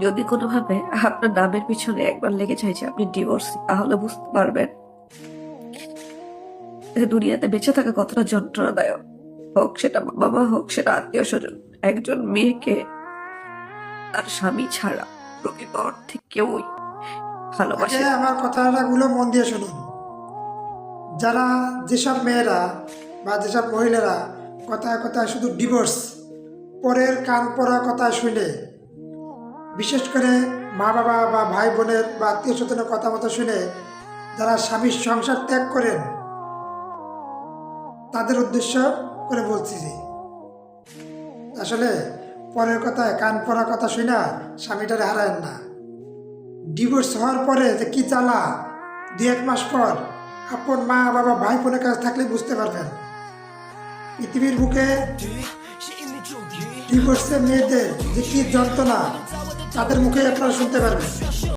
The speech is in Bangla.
যদি কোনোভাবে আপনার নামের পিছনে একবার লেগে যায় যে আপনি ডিভোর্সি, তাহলে বুঝতে পারবেন যে দুনিয়াতে বেঁচে থাকা কতটা যন্ত্রণাদায়ক। হোক সেটা বাবা, হোক সেটা আত্মীয় স্বজন। একজন মেয়েকে তার স্বামী ছাড়া প্রকৃত অর্থে কেউই আগে ভালোবাসে না। আমার কথাগুলো মন দিয়ে শুনুন। যারা যেসব মেয়েরা বা যেসব মহিলারা কথায় কথায় শুধু ডিভোর্স, পরের কান পড়া কথা শুনে, বিশেষ করে মা বাবা বা ভাই বোনের বা আত্মীয় স্বজনের কথা মতো শুনে যারা স্বামীর সংসার ত্যাগ করেন, তাদের উদ্দেশ্য করে বলছি যে আসলে পরের কথায় কান পড়া কথা শুনে স্বামীটারে হারায়েন না। ডিভোর্স হওয়ার পরে যে কি জ্বালা, 2-1 মাস পর আপন মা বাবা ভাই বোনের কাছে থাকলে বুঝতে পারবেন পৃথিবীর বুকে ডিভোর্সের মেয়েদের যে কি যন্ত্রণা, তাদের মুখে আপনারা শুনতে পারবেন।